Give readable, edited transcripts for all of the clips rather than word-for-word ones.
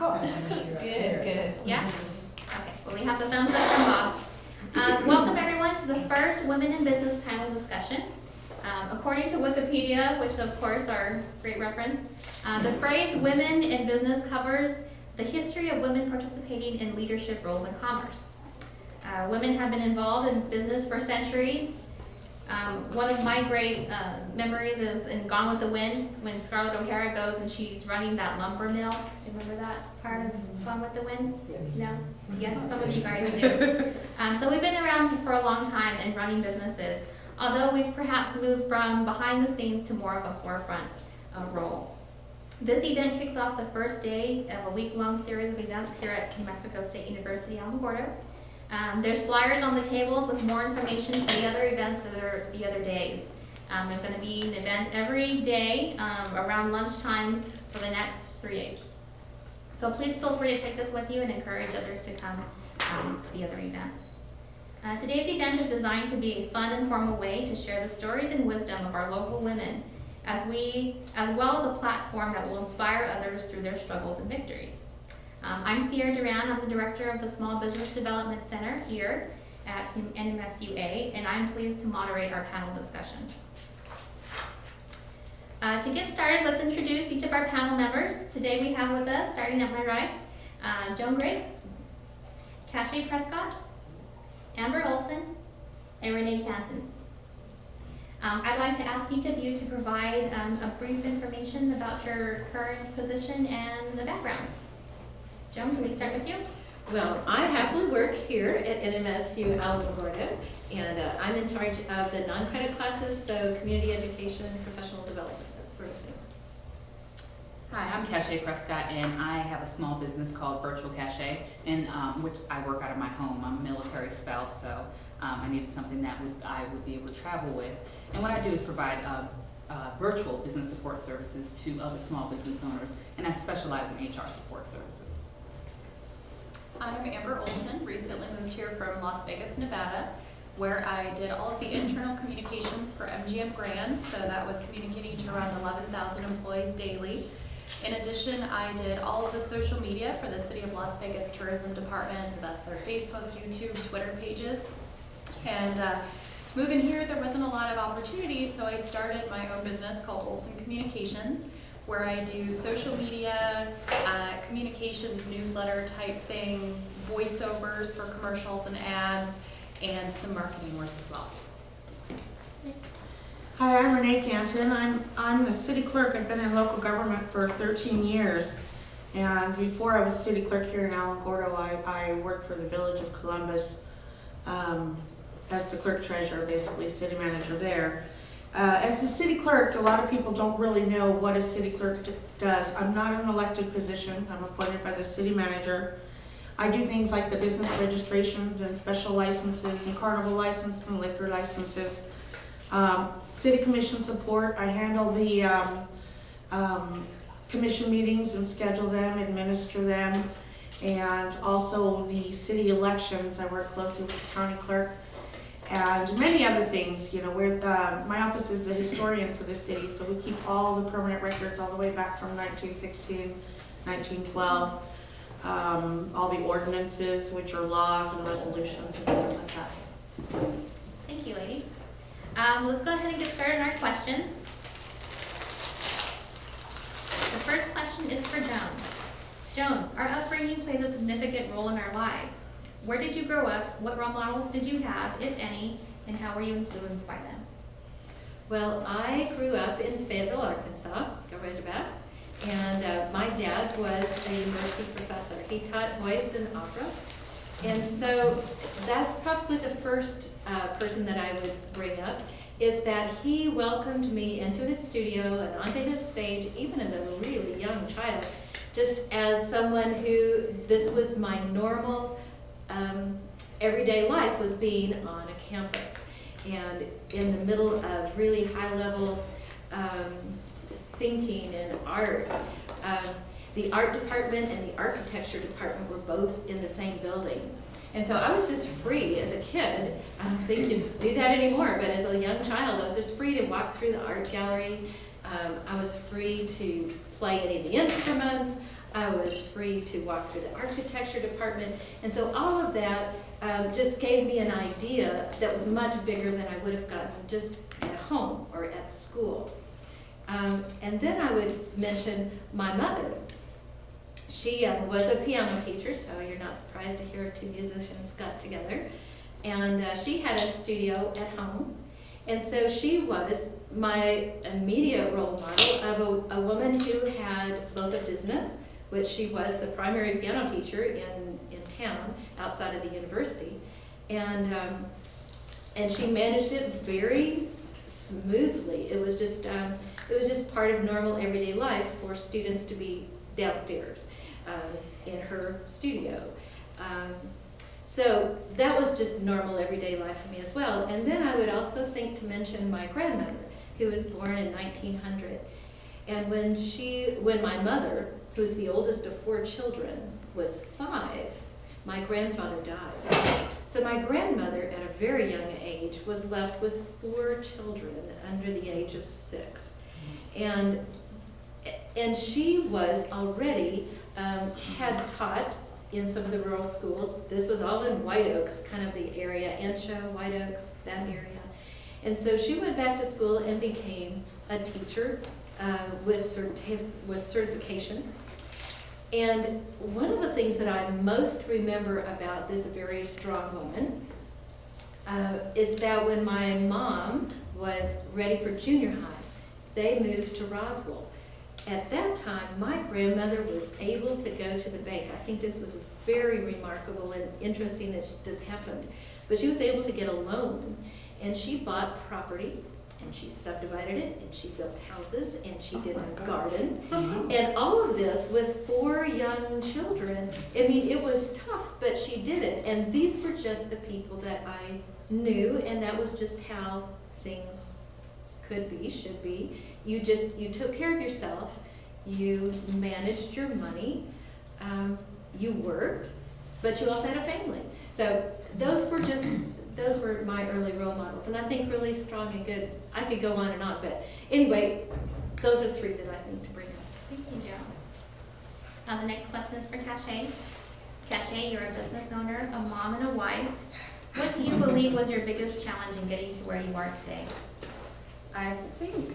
Good. Yeah? Okay, well, we have the thumbs up from Bob. Welcome everyone to the first Women in Business panel discussion. According to Wikipedia, which of course are great reference, the phrase women in business covers the history of women participating in leadership roles in commerce. Women have been involved in business for centuries. One of my great memories is in Gone with the Wind, when Scarlett O'Hara goes and she's running that lumber mill. Do you remember that part of Gone with the Wind? Yes. No? Yes, some of you guys do. So we've been around for a long time and running businesses, although we've perhaps moved from behind the scenes to more of a forefront role. This event kicks off the first day of a week-long series of events here at New Mexico State University, Alamogordo. There's flyers on the tables with more information for the other events that are the other days. There's going to be an event every day around lunchtime for the next 3 days. So please feel free to take this with you and encourage others to come to the other events. Today's event is designed to be a fun, informal way to share the stories and wisdom of our local women, as well as a platform that will inspire others through their struggles and victories. I'm Sierra Duran. I'm the director of the Small Business Development Center here at NMSU-A, and I'm pleased to moderate our panel discussion. To get started, let's introduce each of our panel members. Today we have with us, starting at my right, Joan Griggs, Cache Prescott, Amber Olson, and Renee Canton. I'd like to ask each of you to provide a brief information about your current position and the background. Joan, can we start with you? Well, I happily work here at NMSU Alamogordo, and I'm in charge of the non-credit classes, so community education, professional development, that sort of thing. Hi, I'm Cache Prescott, and I have a small business called Virtual Cache, in which I work out of my home. I'm a military spouse, so I needed something that I would be able to travel with. And what I do is provide virtual business support services to other small business owners, and I specialize in HR support services. I'm Amber Olson, recently moved here from Las Vegas, Nevada, where I did all of the internal communications for MGM Grand, so that was communicating to around 11,000 employees daily. In addition, I did all of the social media for the City of Las Vegas Tourism Department, so that's their Facebook, YouTube, Twitter pages. And moving here, there wasn't a lot of opportunity, so I started my own business called Olson Communications, where I do social media, communications, newsletter type things, voiceovers for commercials and ads, and some marketing work as well. Hi, I'm Renee Canton. I'm the city clerk. I've been in local government for 13 years. And before I was city clerk here in Alamogordo, I worked for the Village of Columbus as the clerk treasurer, basically city manager there. As the city clerk, a lot of people don't really know what a city clerk does. I'm not an elected position. I'm appointed by the city manager. I do things like the business registrations and special licenses and carnival license and liquor licenses. City commission support. I handle the commission meetings and schedule them, administer them, and also the city elections. I work closely with the county clerk. And many other things. You know, my office is the historian for the city, so we keep all the permanent records all the way back from 1916, 1912, all the ordinances, which are laws and resolutions and things like that. Thank you, ladies. Let's go ahead and get started on our questions. The first question is for Joan. Joan, our upbringing plays a significant role in our lives. Where did you grow up? What role models did you have, if any, and how were you influenced by them? Well, I grew up in Fayetteville, Arkansas, the Razorbacks, and my dad was a university professor. He taught voice and opera, and so that's probably the first person that I would bring up, is that he welcomed me into his studio and onto his stage, even as a really young child, just as someone who, this was my normal everyday life, was being on a campus and in the middle of really high level thinking and art. The art department and the architecture department were both in the same building. And so I was just free as a kid. I don't think you do that anymore, but as a young child, I was just free to walk through the art gallery. I was free to play any of the instruments. I was free to walk through the architecture department. And so all of that just gave me an idea that was much bigger than I would have gotten just at home or at school. And then I would mention my mother. She was a piano teacher, so you're not surprised to hear two musicians got together. And she had a studio at home. And so she was my immediate role model of a woman who had both a business, which she was the primary piano teacher in town outside of the university. And she managed it very smoothly. It was just part of normal everyday life for students to be downstairs in her studio. So that was just normal everyday life for me as well. And then I would also think to mention my grandmother, who was born in 1900. And when my mother, who was the oldest of 4 children, was 5, my grandfather died. So my grandmother, at a very young age, was left with 4 children under the age of 6. And she was already, had taught in some of the rural schools. This was all in White Oaks, kind of the area, Ancho, White Oaks, that area. And so she went back to school and became a teacher with certification. And one of the things that I most remember about this very strong woman is that when my mom was ready for junior high, they moved to Roswell. At that time, my grandmother was able to go to the bank. I think this was very remarkable and interesting that this happened. But she was able to get a loan, and she bought property, and she subdivided it, and she built houses, and she did a garden. And all of this with 4 young children. I mean, it was tough, but she did it. And these were just the people that I knew, and that was just how things could be, should be. You took care of yourself, you managed your money, you worked, but you also had a family. So those were my early role models, and I think really strong and good. I could go on and on, but anyway, those are 3 that I think to bring up. Thank you, Joe. The next question is for Cache. Cache, you're a business owner, a mom, and a wife. What do you believe was your biggest challenge in getting to where you are today? I think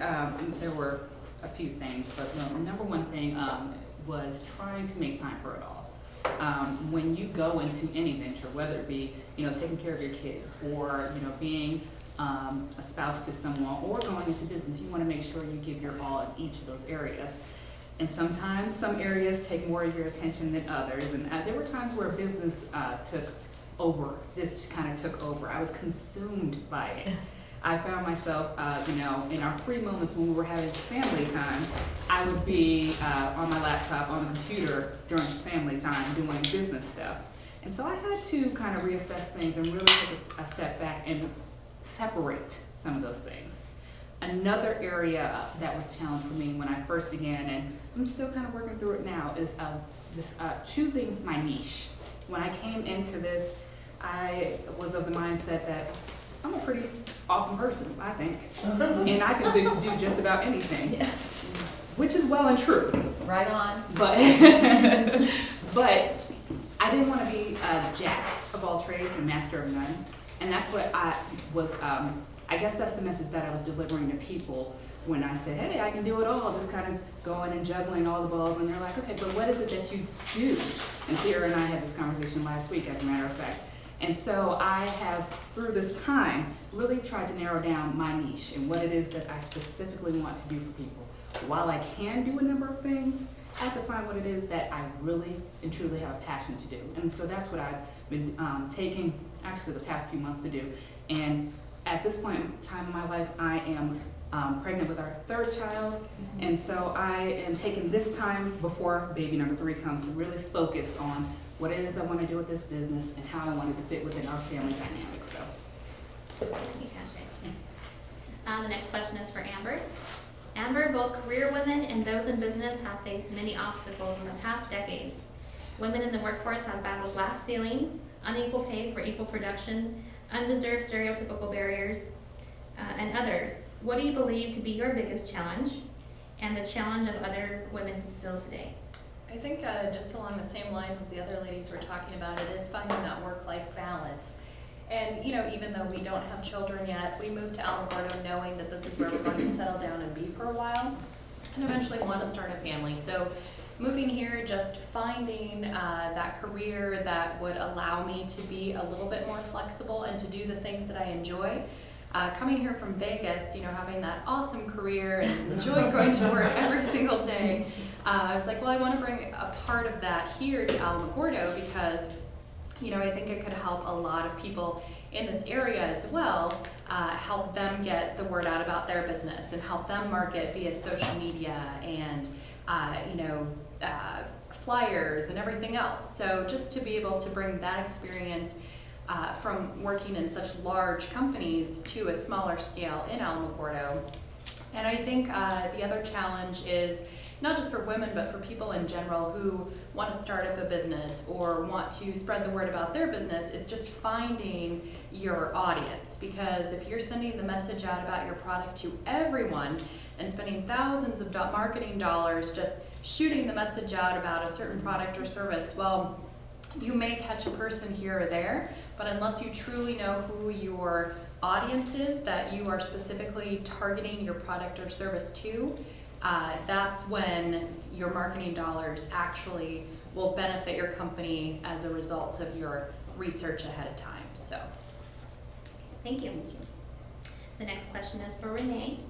there were a few things, but the number one thing was trying to make time for it all. When you go into any venture, whether it be taking care of your kids or being a spouse to someone or going into business, you want to make sure you give your all in each of those areas. And sometimes some areas take more of your attention than others. And there were times where business took over. This kind of took over. I was consumed by it. I found myself, in our free moments when we were having family time, I would be on my laptop, on the computer during family time doing business stuff. And so I had to kind of reassess things and really take a step back and separate some of those things. Another area that was a challenge for me when I first began, and I'm still kind of working through it now, is choosing my niche. When I came into this, I was of the mindset that I'm a pretty awesome person, I think, and I can do just about anything, which is well and true. Right on. But I didn't want to be a jack of all trades and master of none, and that's what I was. I guess that's the message that I was delivering to people when I said, "Hey, I can do it all," just kind of going and juggling all the balls, and they're like, "Okay, but what is it that you do?" And Sierra and I had this conversation last week, as a matter of fact. And so I have, through this time, really tried to narrow down my niche and what it is that I specifically want to do for people. While I can do a number of things, I have to find what it is that I really and truly have a passion to do. And so that's what I've been taking, actually, the past few months to do. And at this point in time in my life, I am pregnant with our 3rd child. And so I am taking this time before baby number 3 comes to really focus on what it is I want to do with this business and how I want it to fit within our family dynamic. So, Thank you, Cache. The next question is for Amber. Amber, both career women and those in business have faced many obstacles in the past decades. Women in the workforce have battled glass ceilings, unequal pay for equal production, undeserved stereotypical barriers, and others. What do you believe to be your biggest challenge and the challenge of other women still today? I think just along the same lines as the other ladies were talking about, it is finding that work-life balance. And, you know, even though we don't have children yet, we moved to Alamogordo knowing that this is where we're going to settle down and be for a while, and eventually want to start a family. So moving here, just finding that career that would allow me to be a little bit more flexible and to do the things that I enjoy. Coming here from Vegas, you know, having that awesome career and enjoying going to work every single day, I was like, well, I want to bring a part of that here to Alamogordo because, you know, I think it could help a lot of people in this area as well, help them get the word out about their business and help them market via social media and, you know, flyers and everything else. So just to be able to bring that experience from working in such large companies to a smaller scale in Alamogordo. And I think the other challenge is not just for women, but for people in general who want to start up a business or want to spread the word about their business, is just finding your audience. Because if you're sending the message out about your product to everyone and spending thousands of marketing dollars just shooting the message out about a certain product or service, well, you may catch a person here or there, but unless you truly know who your audience is that you are specifically targeting your product or service to, that's when your marketing dollars actually will benefit your company as a result of your research ahead of time. So, Thank you. The next question is for Renee.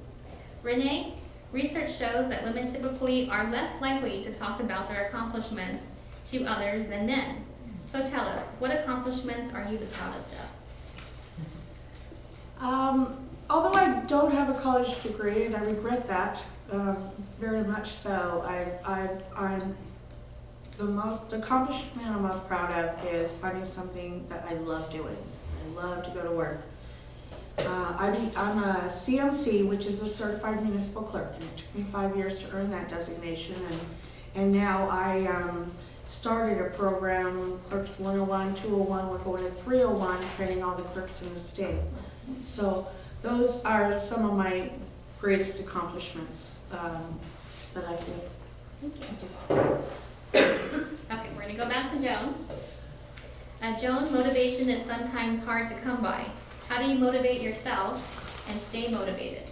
Renee, research shows that women typically are less likely to talk about their accomplishments to others than men. So tell us, what accomplishments are you the proudest of? Although I don't have a college degree, and I regret that very much so, I'm the accomplishment I'm most proud of is finding something that I love doing. I love to go to work. I'm a CMC, which is a certified municipal clerk, and it took me 5 years to earn that designation, and now I started a program, Clerks 101, 201, we're going to 301, training all the clerks in the state. So those are some of my greatest accomplishments that I did. Thank you. Okay, we're gonna go back to Joan. Joan, motivation is sometimes hard to come by. How do you motivate yourself and stay motivated?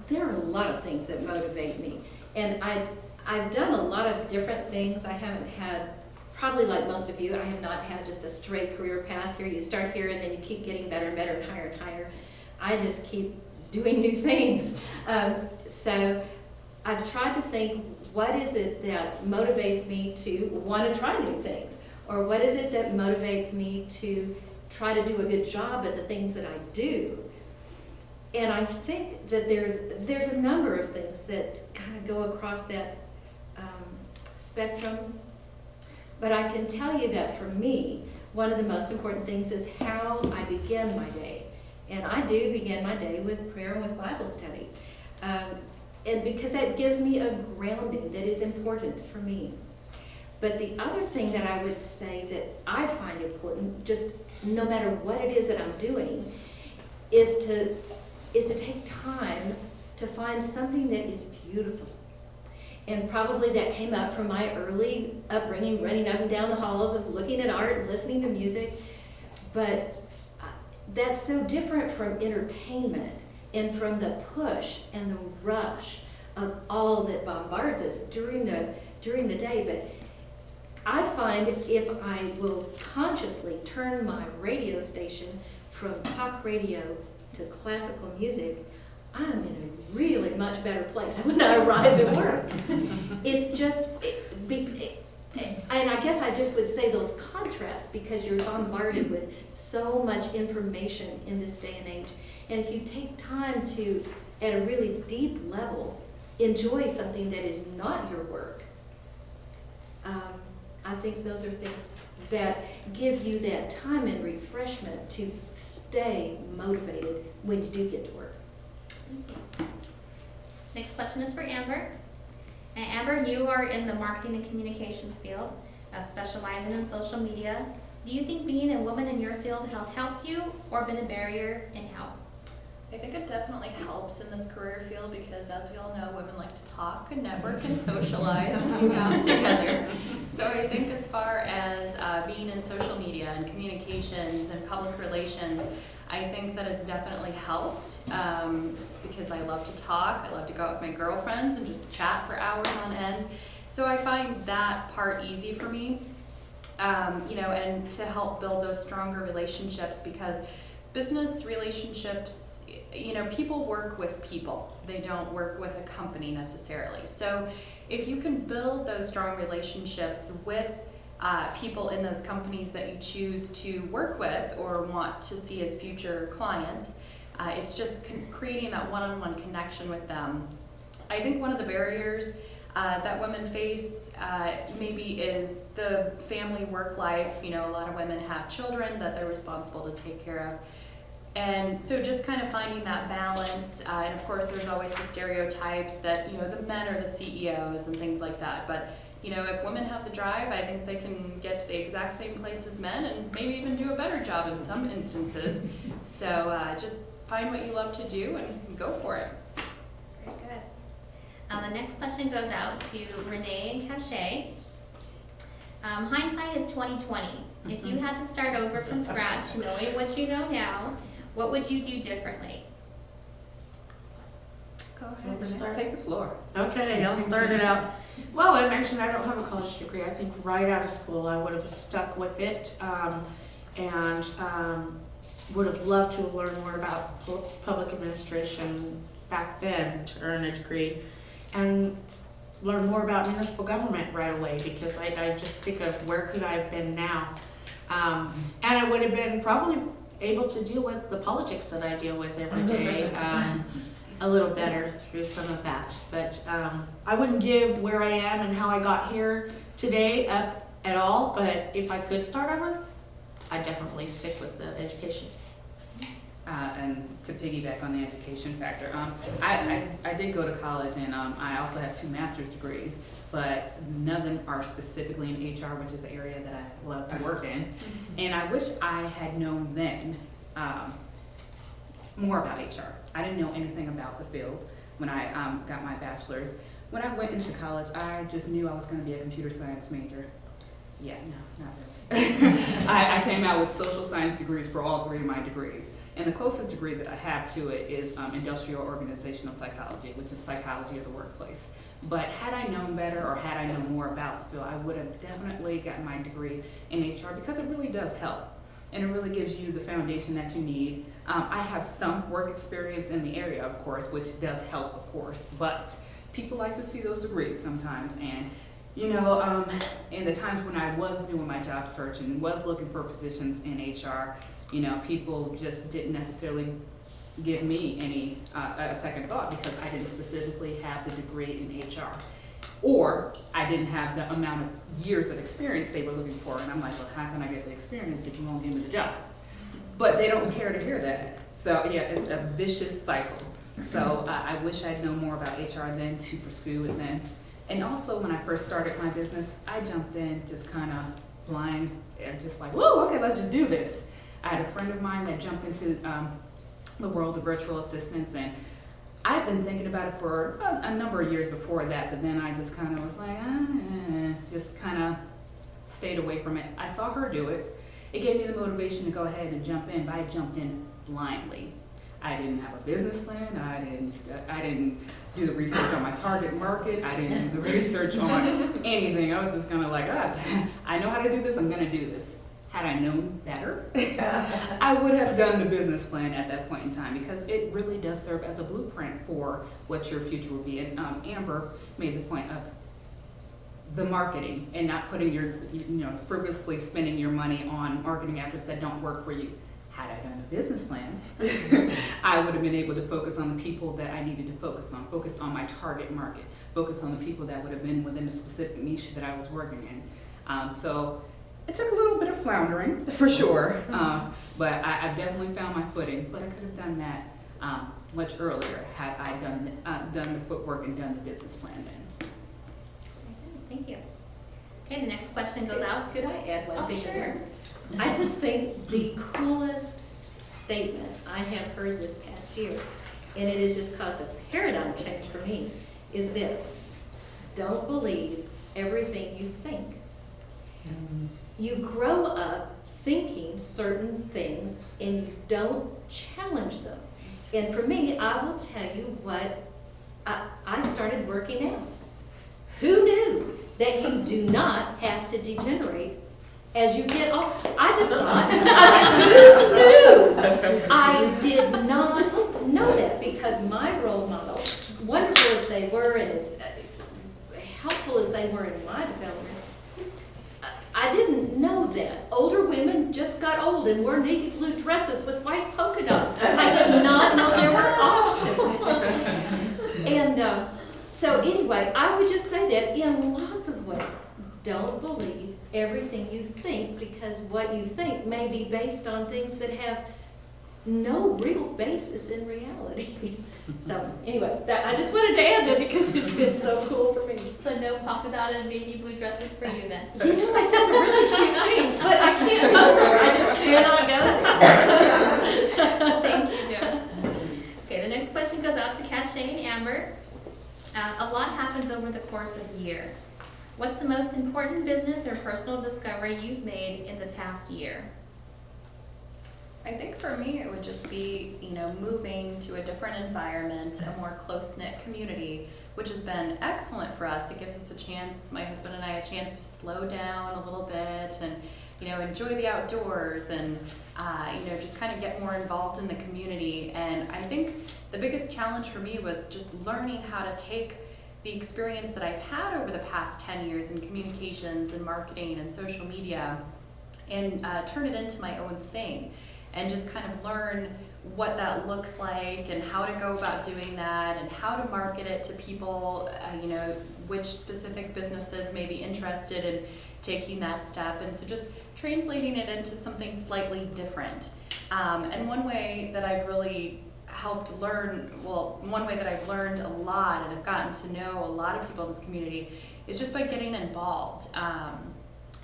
There are a lot of things that motivate me, and I've done a lot of different things. I haven't had, probably like most of you, I have not had just a straight career path here. You start here and then you keep getting better and better and higher. I just keep doing new things. So I've tried to think, what is it that motivates me to want to try new things? Or what is it that motivates me to try to do a good job at the things that I do? And I think that there's a number of things that kind of go across that spectrum. But I can tell you that for me, one of the most important things is how I begin my day. And I do begin my day with prayer and with Bible study. And because that gives me a grounding that is important for me. But the other thing that I would say that I find important, just no matter what it is that I'm doing, is to take time to find something that is beautiful. And probably that came up from my early upbringing, running up and down the halls of looking at art and listening to music. But that's so different from entertainment and from the push and the rush of all that bombards us during the day. But I find if I will consciously turn my radio station from talk radio to classical music, I'm in a really much better place when I arrive at work. It's just, and I guess I just would say those contrasts, because you're bombarded with so much information in this day and age. And if you take time to, at a really deep level, enjoy something that is not your work, I think those are things that give you that time and refreshment to stay motivated when you do get to work. Next question is for Amber. Amber, you are in the marketing and communications field, specializing in social media. Do you think being a woman in your field has helped you or been a barrier, and how? I think it definitely helps in this career field because, as we all know, women like to talk talk and network and socialize and hang out together. So I think as far as being in social media and communications and public relations, I think that it's definitely helped because I love to talk. I love to go out with my girlfriends and just chat for hours on end. So I find that part easy for me, and to help build those stronger relationships, because business relationships, people work with people. They don't work with a company necessarily. So if you can build those strong relationships with people in those companies that you choose to work with or want to see as future clients, it's just creating that one-on-one connection with them. I think one of the barriers that women face maybe is the family work life. A lot of women have children that they're responsible to take care of. And so just kind of finding that balance, and of course there's always the stereotypes that, the men are the CEOs and things like that. But, if women have the drive, I think they can get to the exact same place as men and maybe even do a better job in some instances. So just find what you love to do and go for it. Very good. The next question goes out to Renee and Cachet. Hindsight is 20/20. If you had to start over from scratch, knowing what you know now, what would you do differently? Go Want me to start? Take the floor. Okay, I'll start it out. Well, I mentioned I don't have a college degree. I think right out of school I would have stuck with it, and would have loved to learn more about public administration back then to earn a degree, and learn more about municipal government right away, because I just think of where could I have been now. And I would have been probably able to deal with the politics that I deal with every day a little better through some of that. But I wouldn't give where I am and how I got here today up at all, but if I could start over, I'd definitely stick with the education. And to piggyback on the education factor, I did go to college, and I also have 2 master's degrees, but none of them are specifically in HR, which is the area that I love to work in. And I wish I had known then more about HR. I didn't know anything about the field when I got my bachelor's. When I went into college, I just knew I was going to be a computer science major. Yeah, no, not really. I came out with social science degrees for all 3 of my degrees. And the closest degree that I have to it is industrial organizational psychology, which is psychology of the workplace. But had I known better, or had I known more about the field, I would have definitely gotten my degree in HR, because it really does help. And it really gives you the foundation that you need. I have some work experience in the area, of course, which does help, of course. But people like to see those degrees sometimes. And in the times when I was doing my job search and was looking for positions in HR, people just didn't necessarily give me any a second thought, because I didn't specifically have the degree in HR, or I didn't have the amount of years of experience they were looking for. And I'm like, well, how can I get the experience if you won't give me the job? But they don't care to hear that. So yeah, it's a vicious cycle. So I wish I'd known more about HR then to pursue it then. And also when I first started my business, I jumped in just kind of blind, and just like, whoa, okay, let's just do this. I had a friend of mine that jumped into the world of virtual assistants, and I've been thinking about it for a number of years before that, but then I just kind of was like, just kind of stayed away from it. I saw her do it. It gave me the motivation to go ahead and jump in, but I jumped in blindly. I didn't have a business plan. I didn't do the research on my target market. I didn't do the research on anything. I was just kind of like, I know how to do this. I'm going to do this. Had I known better, I would have done the business plan at that point in time, because it really does serve as a blueprint for what your future will be. And Amber made the point of the marketing and not putting frivolously spending your money on marketing efforts that don't work for you. Had I done a business plan, I would have been able to focus on the people that I needed to focus on my target market, focus on the people that would have been within the specific niche that I was working in. So it took a little bit of floundering, for sure, but I definitely found my footing. But I could have done that much earlier had I done the footwork and done the business plan then. Thank you. Okay, the next question goes out. Could I add one thing sure. there? I just think the coolest statement I have heard this past year, and it has just caused a paradigm change for me, is this: don't believe everything you think. You grow up thinking certain things and you don't challenge them. And for me, I will tell you what, I started working out. Who knew that you do not have to degenerate as you get old? I just thought, who knew? I did not know that because my role models, wonderful as they were and as helpful as they were in my development, I didn't know that. Older women just got old and wore navy blue dresses with white polka dots. I did not know there were options. And so anyway, I would just say that in lots of ways, don't believe everything you think, because what you think may be based on things that have no real basis in reality. So anyway, I just wanted to add that because it's been so cool for me. So no polka dotted navy blue dresses for you then? You know, I said some really cute things, but I can't go there. I just cannot go there. Thank you, Joe. Okay, the next question goes out to Cache and Amber. A lot happens over the course of a year. What's the most important business or personal discovery you've made in the past year? I think for me, it would just be, moving to a different environment, a more close-knit community, which has been excellent for us. It gives us a chance, my husband and I, a chance to slow down a little bit and, enjoy the outdoors and, just kind of get more involved in the community. And I think the biggest challenge for me was just learning how to take the experience that I've had over the past 10 years in communications and marketing and social media and turn it into my own thing. And just kind of learn what that looks like and how to go about doing that and how to market it to people, which specific businesses may be interested in taking that step. And so just translating it into something slightly different. And one way that I've really helped learn, one way that I've learned a lot and have gotten to know a lot of people in this community is just by getting involved.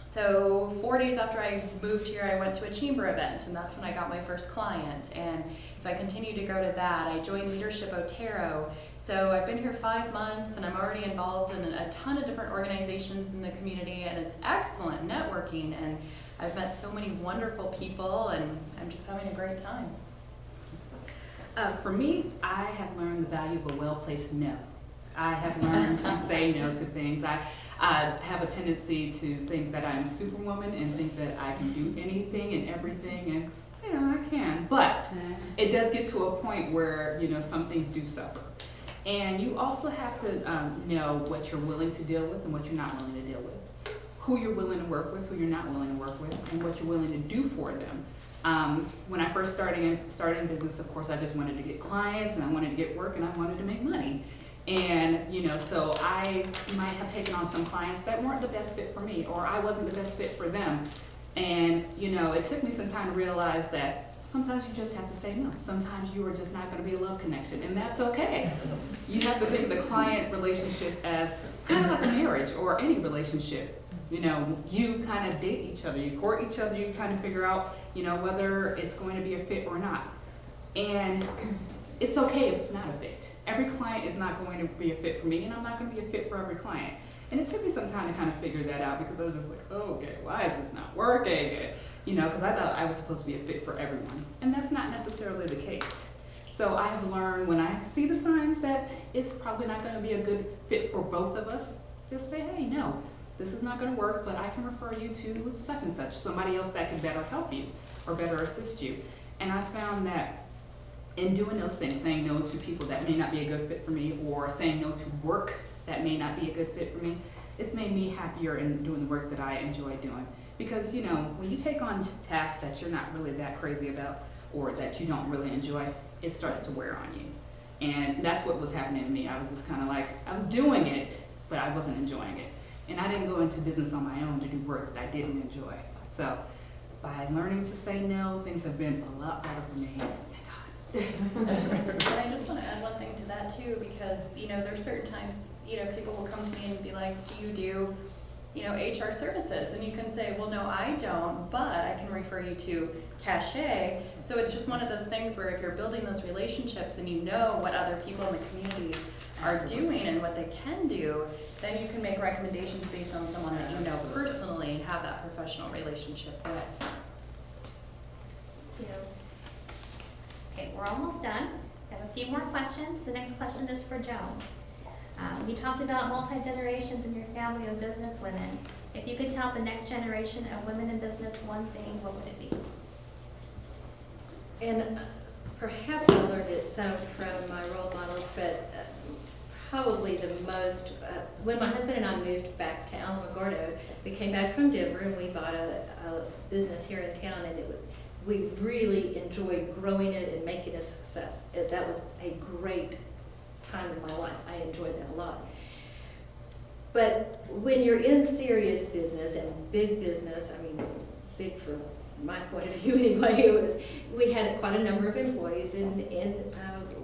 So 4 days after I moved here, I went to a chamber event, and that's when I got my first client. And so I continued to go to that. I joined Leadership Otero. So I've been here 5 months, and I'm already involved in a ton of different organizations in the community, and it's excellent networking. And I've met so many wonderful people, and I'm just having a great time. For me, I have learned the value of a well-placed no. I have learned to say no to things. I have a tendency to think that I'm Superwoman and think that I can do anything and everything, and I can. But it does get to a point where some things do suffer, and you also have to know what you're willing to deal with and what you're not willing to deal with, who you're willing to work with, who you're not willing to work with, and what you're willing to do for them. When I first started in business, of course, I just wanted to get clients and I wanted to get work and I wanted to make money. And, so I might have taken on some clients that weren't the best fit for me, or I wasn't the best fit for them. And, it took me some time to realize that sometimes you just have to say no. Sometimes you are just not going to be a love connection, and that's okay. You have to think of the client relationship as kind of like a marriage or any relationship. You kind of date each other, you court each other, you kind of figure out, whether it's going to be a fit or not. And it's okay if it's not a fit. Every client is not going to be a fit for me, and I'm not going to be a fit for every client. And it took me some time to kind of figure that out because I was just like, oh, okay, why is this not working? Because I thought I was supposed to be a fit for everyone. And that's not necessarily the case. So I have learned when I see the signs that it's probably not going to be a good fit for both of us, just say, hey, no, this is not going to work, but I can refer you to such and such, somebody else that can better help you or better assist you. And I found that in doing those things, saying no to people that may not be a good fit for me, or saying no to work that may not be a good fit for me, it's made me happier in doing the work that I enjoy doing. Because, when you take on tasks that you're not really that crazy about, or that you don't really enjoy, it starts to wear on you. And that's what was happening to me. I was just kind of like, I was doing it, but I wasn't enjoying it. And I didn't go into business on my own to do work that I didn't enjoy. So by learning to say no, things have been a lot better for me. And I just want to add one thing to that too, because there's certain times people will come to me and be like, do you do HR services? And you can say, well, no, I don't, but I can refer you to Cache. So it's just one of those things where if you're building those relationships and what other people in the community are doing and what they can do, then you can make recommendations based on someone that you know personally, have that professional relationship with. Thank you. Okay, we're almost done. I have a few more questions. The next question is for Joan. You talked about multi-generations in your family of business women. If you could tell the next generation of women in business one thing, what would it be? And perhaps I learned it some from my role models, but probably the most, when my husband and I moved back to Alamogordo, we came back from Denver and we bought a business here in town, and we really enjoyed growing it and making a success. That was a great time in my life. I enjoyed that a lot. But when you're in serious business and big business, I mean, big for my point of view anyway, we had quite a number of employees and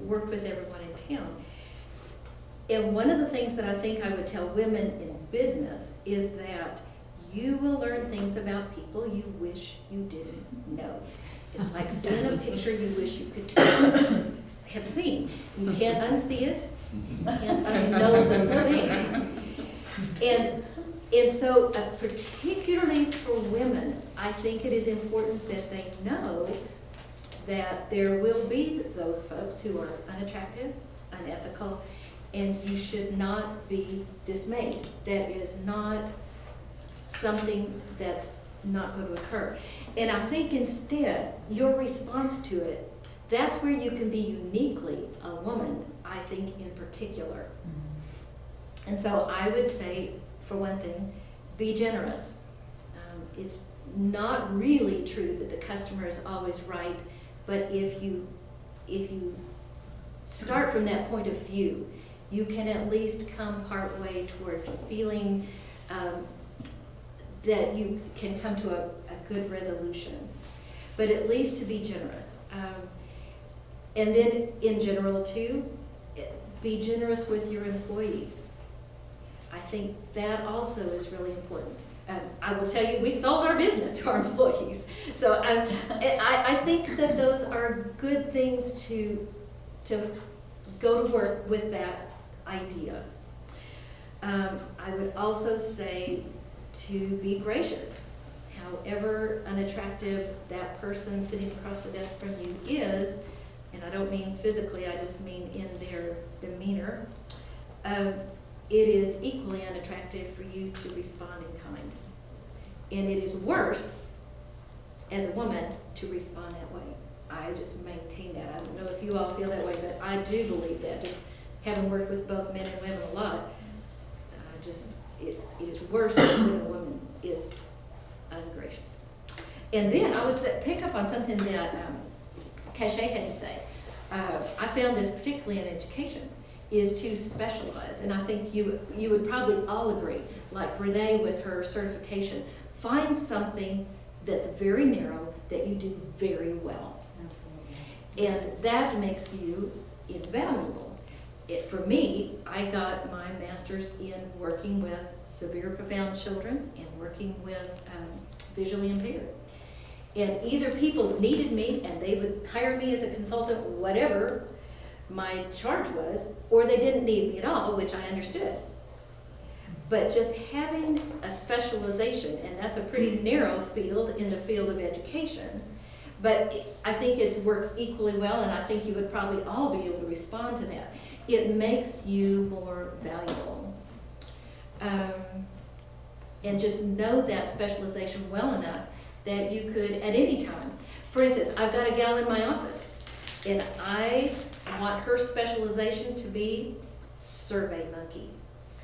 worked with everyone in town. And one of the things that I think I would tell women in business is that you will learn things about people you wish you didn't know. It's like seeing a picture you wish you could have seen. You can't unsee it, you can't unknow those things. And so, particularly for women, I think it is important that they know that there will be those folks who are unattractive, unethical, and you should not be dismayed. That is not something that's not going to occur. And I think instead, your response to it, that's where you can be uniquely a woman, I think in particular. And so I would say, for one thing, be generous. It's not really true that the customer is always right, but if you start from that point of view, you can at least come part way toward feeling that you can come to a good resolution. But at least to be generous. And then in general too, be generous with your employees. I think that also is really important. I will tell you, we sold our business to our employees. So I think that those are good things to go to work with that idea. I would also say to be gracious. However unattractive that person sitting across the desk from you is, and I don't mean physically, I just mean in their demeanor, it is equally unattractive for you to respond in kind. And it is worse as a woman to respond that way. I just maintain that. I don't know if you all feel that way, but I do believe that. Just having worked with both men and women a lot, it is worse when a woman is ungracious. And then I would pick up on something that Cachet had to say. I found this particularly in education, is to specialize. And I think you would probably all agree, like Renee with her certification, find something that's very narrow that you do very well. Absolutely. And that makes you invaluable. For me, I got my master's in working with severe profound children and working with visually impaired. And either people needed me and they would hire me as a consultant, whatever my charge was, or they didn't need me at all, which I understood. But just having a specialization, and that's a pretty narrow field in the field of education, but I think it works equally well, and I think you would probably all be able to respond to that. It makes you more valuable. And just know that specialization well enough that you could, at any time, for instance, I've got a gal in my office, and I want her specialization to be Survey Monkey.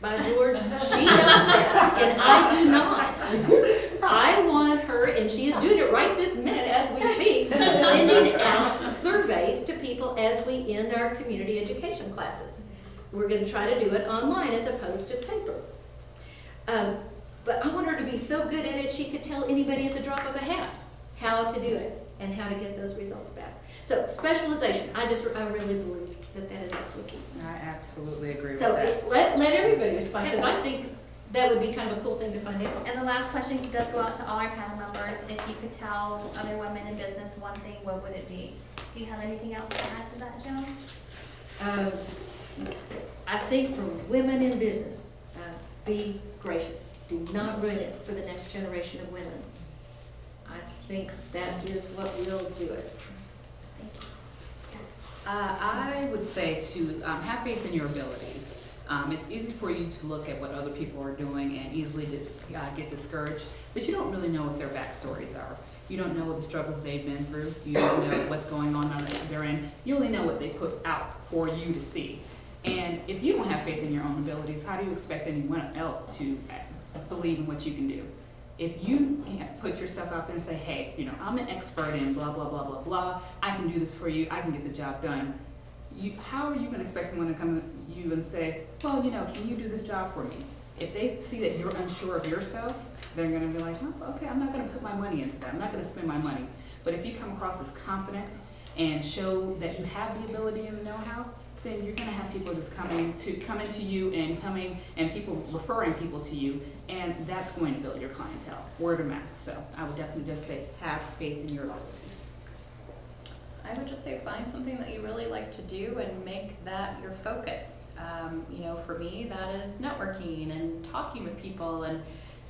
By George, she knows that, and I do not. I want her, and she is doing it right this minute as we speak, sending out surveys to people as we end our community education classes. We're going to try to do it online as opposed to paper. But I want her to be so good at it, she could tell anybody at the drop of a hat how to do it and how to get those results back. So specialization, I really believe that is absolutely key. I absolutely agree with So that. let everybody respond, because I think that would be kind of a cool thing to find out. And the last question does go out to all our panel members. If you could tell other women in business one thing, what would it be? Do you have anything else to add to that, Joan? I think for women in business, be gracious. Do not ruin it for the next generation of women. I think that is what will do it. I would say to have faith in your abilities. It's easy for you to look at what other people are doing and easily get discouraged, but you don't really know what their backstories are. You don't know the struggles they've been through. You don't know what's going on their end. You only know what they put out for you to see. And if you don't have faith in your own abilities, how do you expect anyone else to believe in what you can do? If you can't put yourself out there and say, hey, I'm an expert in blah, blah, blah, blah, blah, I can do this for you, I can get the job done, how are you going to expect someone to come to you and say, well, can you do this job for me? If they see that you're unsure of yourself, they're going to be like, oh, okay, I'm not going to put my money into that. I'm not going to spend my money. But if you come across as confident and show that you have the ability and the know-how, then you're going to have people just coming to you and people referring people to you, and that's going to build your clientele, word of mouth. So I would definitely just say have faith in your abilities. I would just say find something that you really like to do and make that your focus. For me, that is networking and talking with people and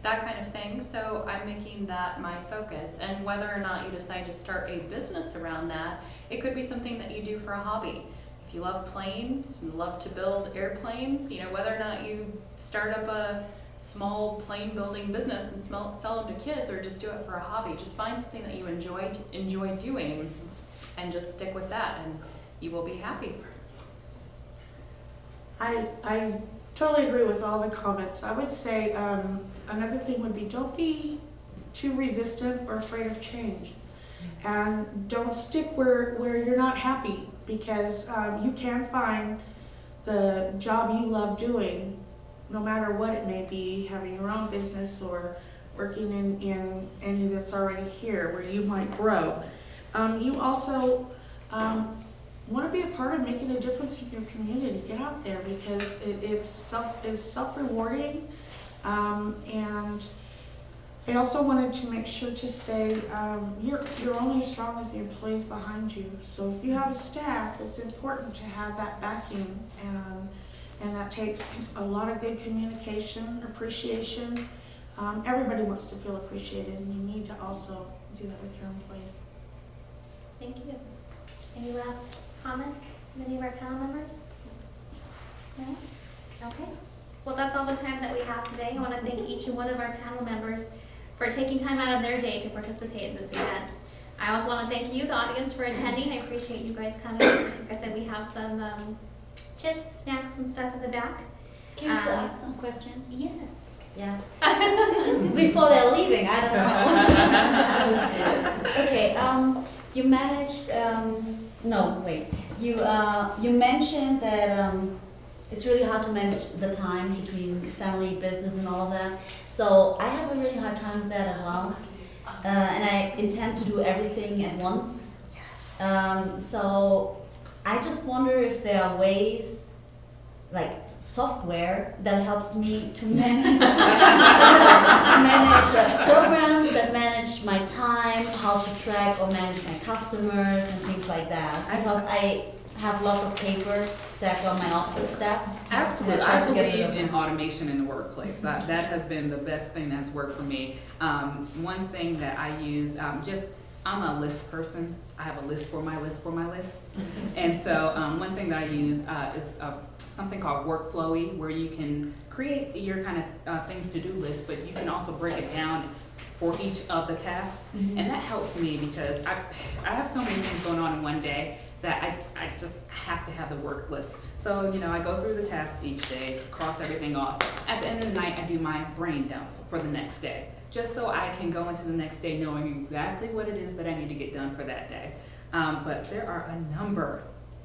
that kind of thing. So I'm making that my focus. And whether or not you decide to start a business around that, it could be something that you do for a hobby. If you love planes and love to build airplanes, whether or not you start up a small plane building business and sell them to kids or just do it for a hobby, just find something that you enjoy doing and just stick with that and you will be happy. I totally agree with all the comments. I would say another thing would be don't be too resistant or afraid of change. And don't stick where you're not happy, because you can find the job you love doing, no matter what it may be, having your own business or working in any that's already here where you might grow. You also want to be a part of making a difference in your community. Get out there, because it's self-rewarding. And I also wanted to make sure to say you're only as strong as the employees behind you. So if you have a staff, it's important to have that backing, and that takes a lot of good communication, appreciation. Everybody wants to feel appreciated, and you need to also do that with your employees. Thank you. Any last comments from any of our panel members? No? Okay. Well, that's all the time that we have today. I want to thank each and one of our panel members for taking time out of their day to participate in this event. I also want to thank you, the audience, for attending. I appreciate you guys coming. Like I said, we have some chips, snacks, and stuff in the back. Can you still ask some questions? Yes. Yeah. Before they're leaving, I don't know. Okay. You managed. No, wait. You mentioned that it's really hard to manage the time between family, business, and all of that. So I have a really hard time with that as well. And I intend to do everything at once. Yes. So I just wonder if there are ways, like software, that helps me to manage programs that manage my time, how to track or manage my customers and things like that. Because I have lots of paper stacked on my office desk. Absolutely. I believe in automation in the workplace. That has been the best thing that's worked for me. One thing that I use, I'm a list person. I have a list for my lists. And so one thing that I use is something called Workflowy, where you can create your kind of things to do list, but you can also break it down for each of the tasks. Mm-hmm. And that helps me because I have so many things going on in one day that I just have to have the work list. So, I go through the tasks each day to cross everything off. At the end of the night, I do my brain dump for the next day, just so I can go into the next day knowing exactly what it is that I need to get done for that day. But there are a number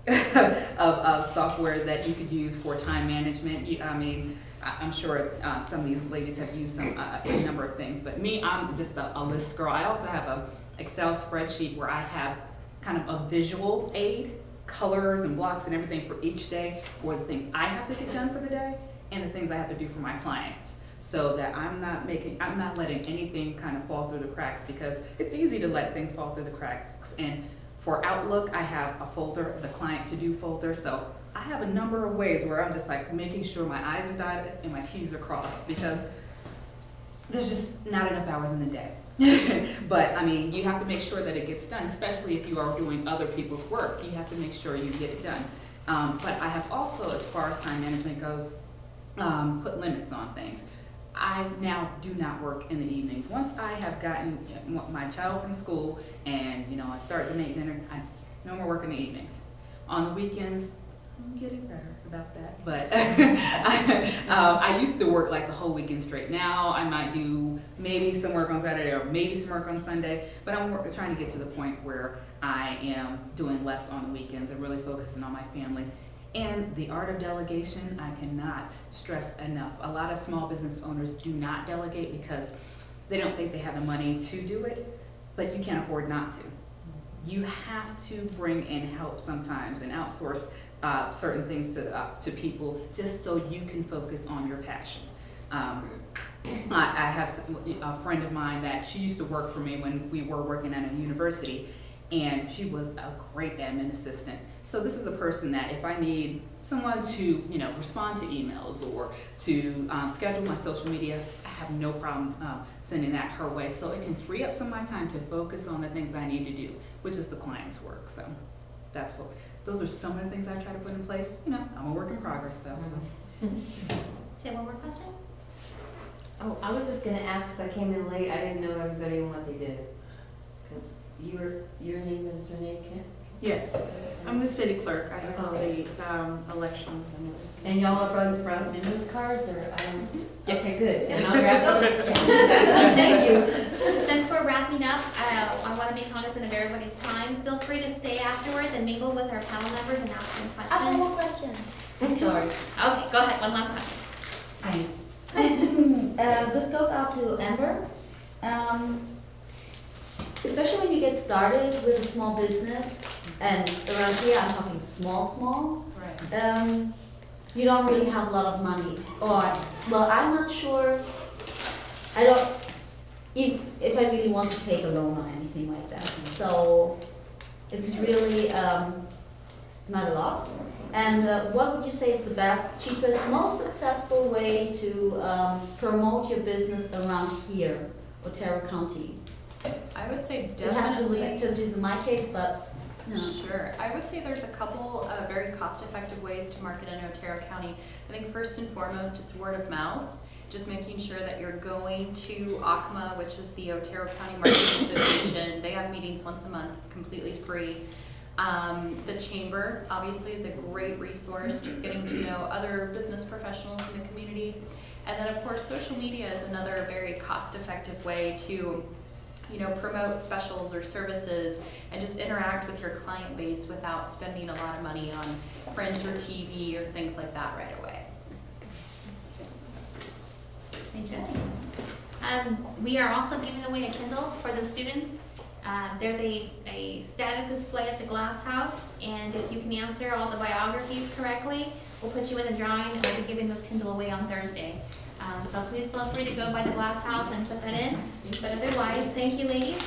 of software that you could use for time management. I'm sure some of these ladies have used a number of things, but me, I'm just a list girl. I also have a Excel spreadsheet where I have kind of a visual aid, colors and blocks and everything for each day for the things I have to get done for the day and the things I have to do for my clients, so that I'm not letting anything kind of fall through the cracks, because it's easy to let things fall through the cracks. And for Outlook, I have a folder, the client to do folder, so I have a number of ways where I'm just like making sure my I's are dotted and my T's are crossed, because there's just not enough hours in the day. But I mean, you have to make sure that it gets done, especially if you are doing other people's work. You have to make sure you get it done. But I have also, as far as time management goes, put limits on things. I now do not work in the evenings. Once I have gotten my child from school and, you know, I start to make dinner, no more work in the evenings. On the weekends, I'm getting better about that, but I used to work like the whole weekend straight. Now I might do maybe some work on Saturday or maybe some work on Sunday, but I'm trying to get to the point where I am doing less on the weekends and really focusing on my family. And the art of delegation, I cannot stress enough. A lot of small business owners do not delegate because they don't think they have the money to do it, but you can't afford not to. You have to bring in help sometimes and outsource certain things to people just so you can focus on your passion. I have a friend of mine that she used to work for me when we were working at a university, and she was a great admin assistant. So this is a person that if I need someone to, you know, respond to emails or to schedule my social media, I have no problem sending that her way. So it can free up some of my time to focus on the things I need to do, which is the client's work. So those are some of the things I try to put in place. You know, I'm a work in progress though. So. Do you have one more question? Oh, I was just gonna ask, because I came in late, I didn't know everybody and what they did. Because your name is Renee Kent? Yes, I'm the city clerk. I handle the elections and everything. And y'all brought business cards, or, Yes. okay, good, and I'll grab those. Thank you. Since we're wrapping up, I want to be cognizant of everybody's time. Feel free to stay afterwards and mingle with our panel members and ask them I have one more questions. question. I'm sorry. Okay, go ahead, one last question. Thanks. This goes out to Amber. Especially when you get started with a small business, and around here I'm talking small, Right. you don't really have a lot of money. Or, well, I'm not sure, if I really want to take a loan or anything like that. So it's really not a lot. And what would you say is the best, cheapest, most successful way to promote your business around here, Otero County? I would say It has to do with definitely. activities in my case, but, you know. Sure. I would say there's a couple of very cost-effective ways to market in Otero County. I think first and foremost, it's word of mouth. Just making sure that you're going to ACMA, which is the Otero County Marketing Association. They have meetings once a month. It's completely free. The chamber obviously is a great resource, just getting to know other business professionals in the community. And then of course, social media is another very cost-effective way to, you know, promote specials or services and just interact with your client base without spending a lot of money on print or TV or things like that right away. Thank you. We are also giving away a Kindle for the students. There's a static display at the Glass House, and if you can answer all the biographies correctly, we'll put you in the drawing, and we'll be giving this Kindle away on Thursday. So please feel free to go by the Glass House and put that in. But otherwise, thank you, ladies.